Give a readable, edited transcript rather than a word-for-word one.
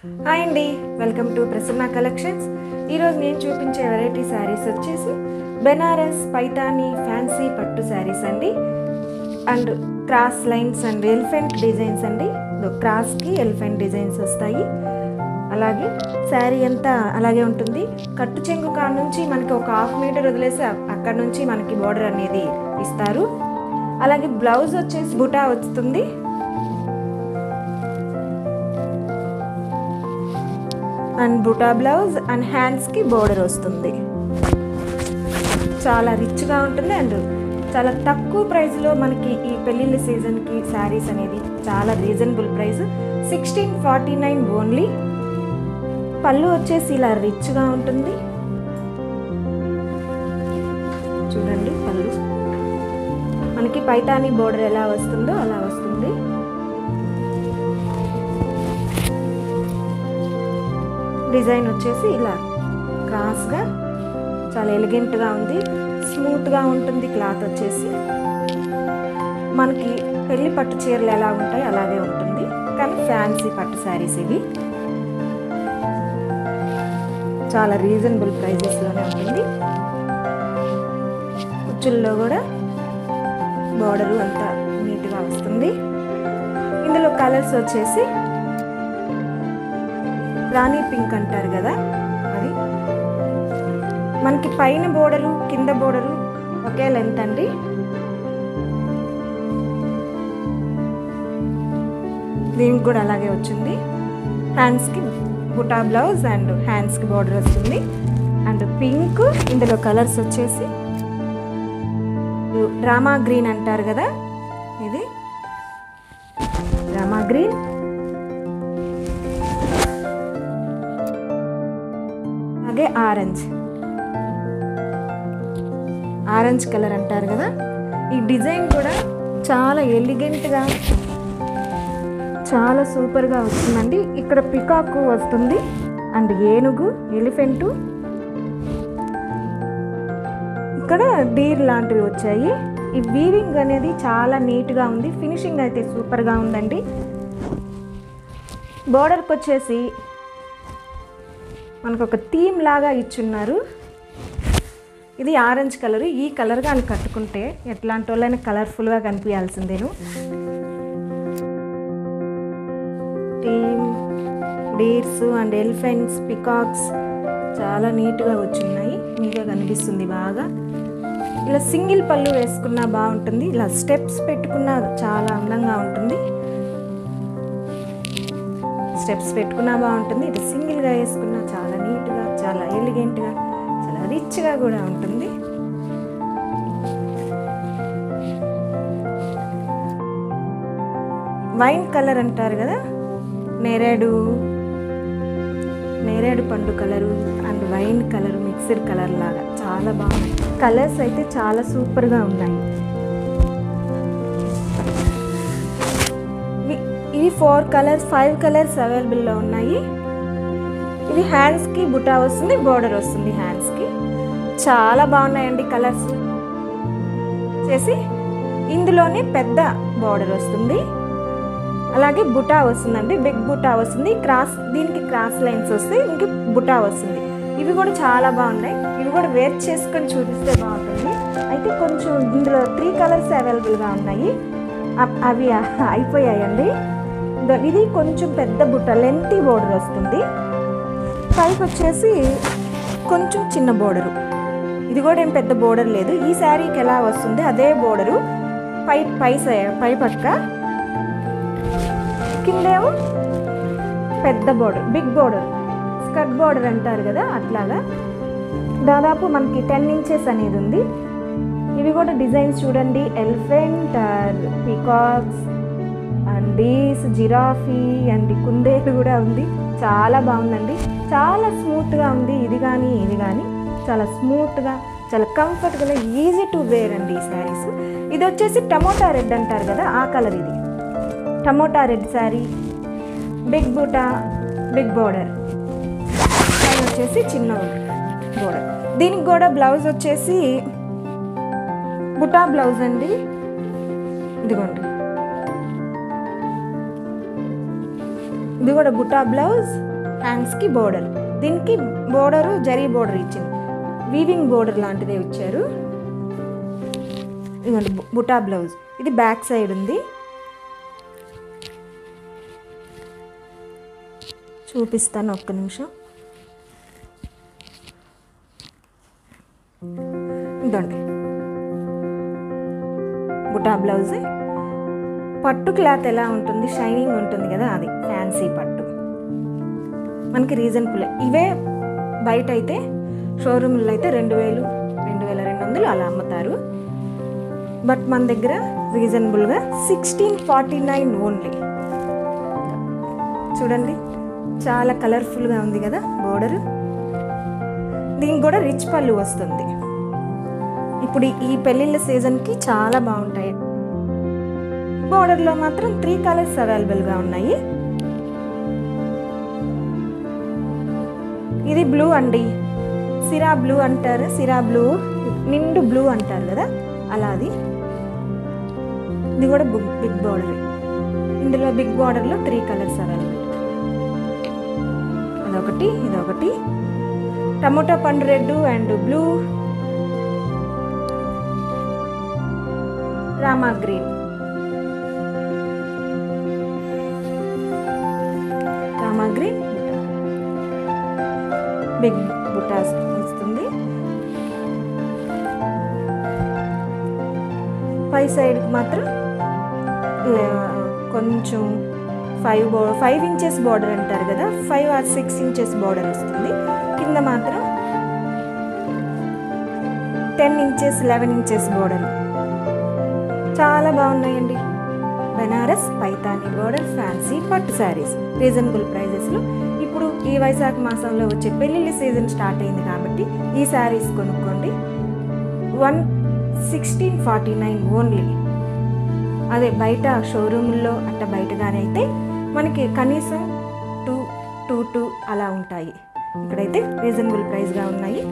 Hi అండి, welcome to Prasanna collections. ఈరోజు నేను చూపించే వెరైటీ శారీస్ వచ్చేసి బెనారస్ పైతానీ ఫ్యాన్సీ పట్టు శారీస్ అండి. And cross lines and elephant designs అండి. క్రాస్కి ఎలిఫెంట్ డిజైన్స్ వస్తాయి. అలాగే శారీ అంతా అలాగే ఉంటుంది. కట్టు చెంగు కాడ నుంచి మనకి ఒక 1/2 మీటర్ వదిలేసి అక్కడ నుంచి మనకి బోర్డర్ అనేది ఇస్తారు. అలాగే బ్లౌజ్ వచ్చేసి బుటా వస్తుంది. అండ్ బుటా బ్లౌజ్ అండ్ హ్యాండ్స్కి బోర్డర్ వస్తుంది. చాలా రిచ్గా ఉంటుంది అండ్ చాలా తక్కువ ప్రైస్లో మనకి ఈ పెళ్ళిళ్ళ సీజన్కి శారీస్ అనేది చాలా రీజనబుల్ ప్రైస్ 1649 ఓన్లీ. పళ్ళు వచ్చేసి ఇలా రిచ్గా ఉంటుంది. చూడండి పళ్ళు మనకి పైతానీ బోర్డర్ ఎలా వస్తుందో అలా వస్తుంది. డిజైన్ వచ్చేసి ఇలా క్రాస్గా చాలా ఎలిగెంట్గా ఉంది. స్మూత్గా ఉంటుంది. క్లాత్ వచ్చేసి మనకి పెళ్లి పట్టు చీరలు ఎలా ఉంటాయి అలాగే ఉంటుంది, కానీ ఫ్యాన్సీ పట్టు శారీస్ ఇవి. చాలా రీజనబుల్ ప్రైజెస్లోనే ఉంటుంది. కుచ్చుల్లో కూడా బోర్డరు అంతా నీట్గా వస్తుంది. ఇందులో కలర్స్ వచ్చేసి రాణి పింక్ అంటారు కదా, అది మనకి పైన బోర్డరు కింద బోర్డరు ఒకే లెంత్ అండి. దీనికి కూడా అలాగే వచ్చింది. హ్యాండ్స్కి బుటా బ్లౌజ్ అండ్ హ్యాండ్స్కి బోర్డర్ వస్తుంది. అండ్ పింక్, ఇందులో కలర్స్ వచ్చేసి రామా గ్రీన్ అంటారు కదా, ఇది రామా గ్రీన్, అలాగే ఆరెంజ్ కలర్ అంటారు కదా. ఈ డిజైన్ కూడా చాలా ఎలిగెంట్గా చాలా సూపర్గా వస్తుందండి. ఇక్కడ పికాక్ వస్తుంది అండ్ ఏనుగు ఎలిఫెంటు, ఇక్కడ డీర్ లాంటివి వచ్చాయి. ఈ వీవింగ్ అనేది చాలా నీట్గా ఉంది. ఫినిషింగ్ అయితే సూపర్గా ఉందండి. బోర్డర్కి వచ్చేసి మనకు ఒక థీమ్ లాగా ఇచ్చున్నారు. ఇది ఆరెంజ్ కలర్. ఈ కలర్ కానీ కట్టుకుంటే ఎట్లాంటి వాళ్ళైనా కలర్ఫుల్గా కనిపించాల్సిందేను. Theme deers and elephants, peacocks చాలా నీట్గా వచ్చున్నాయి. నీట్గా కనిపిస్తుంది బాగా. ఇలా సింగిల్ పళ్ళు వేసుకున్నా బాగుంటుంది. ఇలా స్టెప్స్ పెట్టుకున్నా చాలా అందంగా ఉంటుంది. స్టెప్స్ పెట్టుకున్నా బాగుంటుంది. ఇది సింగిల్గా వేసుకున్నా చాలా నీట్గా, చాలా ఎలిగెంట్గా, చాలా రిచ్గా కూడా ఉంటుంది. వైన్ కలర్ అంటారు కదా, నేరేడు పండు colour and wine colour mixed colour లాగా చాలా బాగుంది. కలర్స్ అయితే చాలా సూపర్గా ఉన్నాయి. ఇవి 5 కలర్స్ అవైలబుల్లో ఉన్నాయి. ఇది హ్యాండ్స్కి బుటా వస్తుంది, బోర్డర్ వస్తుంది హ్యాండ్స్కి. చాలా బాగున్నాయండి కలర్స్. చేసి ఇందులోనే పెద్ద బోర్డర్ వస్తుంది, అలాగే బుటా వస్తుందండి. బిగ్ బుటా వస్తుంది. దీనికి క్రాస్ లైన్స్ వస్తాయి, ఇంక బుటా వస్తుంది. ఇవి కూడా చాలా బాగున్నాయి. ఇవి కూడా వేర్ చేసుకొని చూపిస్తే బాగుంటుంది. అయితే కొంచెం ఇందులో 3 కలర్స్ అవైలబుల్గా ఉన్నాయి. అవి అయిపోయాయండి. ఇది కొంచెం పెద్ద బుట్ట లెంతీ బోర్డర్ వస్తుంది. పైకి వచ్చేసి కొంచెం చిన్న బోర్డరు. ఇది కూడా ఏం పెద్ద బోర్డర్ లేదు. ఈ శారీకి ఎలా వస్తుంది అదే బోర్డరు. పై పక్క కిందేమో పెద్ద border, big border, skirt border అంటారు కదా, అట్లాగా దాదాపు మనకి 10 ఇంచెస్ అనేది ఉంది. ఇవి కూడా డిజైన్స్ చూడండి. Elephant, peacocks and deers, giraffe and కుందేలు కూడా ఉంది. చాలా బాగుందండి. చాలా స్మూత్గా ఉంది. ఇది కానీ చాలా స్మూత్గా, చాలా కంఫర్టబుల్గా, ఈజీ టు వేర్ అండి ఈ శారీస్. ఇది వచ్చేసి టమోటా రెడ్ అంటారు కదా, ఆ కలర్. ఇది టమోటా రెడ్ శారీ, బిగ్ బూటా, బిగ్ బోర్డర్, వచ్చేసి చిన్న బోర్డర్. దీనికి కూడా బ్లౌజ్ వచ్చేసి బుటా బ్లౌజ్ అండి. ఇదిగోండి ఇది కూడా బుటా బ్లౌజ్, హ్యాండ్స్కి బోర్డర్. దీనికి బోర్డరు జరీ బోర్డర్ ఇచ్చింది, వీవింగ్ బోర్డర్ లాంటిదే ఇచ్చారు. ఇదిగోండి బుటా బ్లౌజ్. ఇది బ్యాక్ సైడ్ ఉంది, చూపిస్తాను ఒక్క నిమిషం. ఇదండి బుటా బ్లౌజ్. పట్టు క్లాత్ ఎలా ఉంటుంది, షైనింగ్ ఉంటుంది కదా, అది ఫ్యాన్సీ పట్టు. మనకి రీజనబుల్. ఇవే బయట అయితే షోరూమ్లో అయితే 2000, 2200 అలా అమ్ముతారు. బట్ మన దగ్గర రీజనబుల్గా 1649 ఓన్లీ. చూడండి చాలా కలర్ఫుల్గా ఉంది కదా బోర్డర్. దీనికి కూడా రిచ్ పళ్ళు వస్తుంది. ఇప్పుడు ఈ పెళ్ళిళ్ళ సీజన్కి చాలా బాగుంటాయి. బోర్డర్లో మాత్రం 3 కలర్స్ అవైలబుల్గా ఉన్నాయి. ఇది బ్లూ అండి, సిరా బ్లూ అంటారు. సిరా బ్లూ, నిండు బ్లూ అంటారు కదా, అలా అది. ఇది కూడా బిగ్ బార్డర్. ఇందులో బిగ్ బార్డర్లో 3 కలర్స్ అవైలబుల్. అదొకటి, ఇదొకటి. టమోటా పండు రెడ్ అండ్ బ్లూ, రామా గ్రీన్, రామా గ్రీన్ బిగ్ బుటాస్ వస్తుంది. పై సైడ్కి మాత్రం కొంచెం 5 ఇంచెస్ బార్డర్ అంటారు కదా, 5 or 6 ఇంచెస్ బార్డర్ వస్తుంది. కింద మాత్రం 10 ఇంచెస్ 11 ఇంచెస్ బార్డర్. చాలా బాగున్నాయండి. బెనారస్ పైతానీ బార్డర్ ఫ్యాన్సీ పట్టు శారీస్ రీజనబుల్ ప్రైజెస్లో. ఇప్పుడు ఈ వైశాఖ మాసంలో వచ్చే పెళ్ళిళ్ళ సీజన్ స్టార్ట్ అయింది కాబట్టి ఈ శారీస్ కొనుక్కోండి. 1649 ఓన్లీ. అదే బయట షోరూముల్లో అట్ట బయటగానే అయితే మనకి కనీసం 2 అలా ఉంటాయి. ఇక్కడైతే రీజనబుల్ ప్రైస్గా ఉన్నాయి.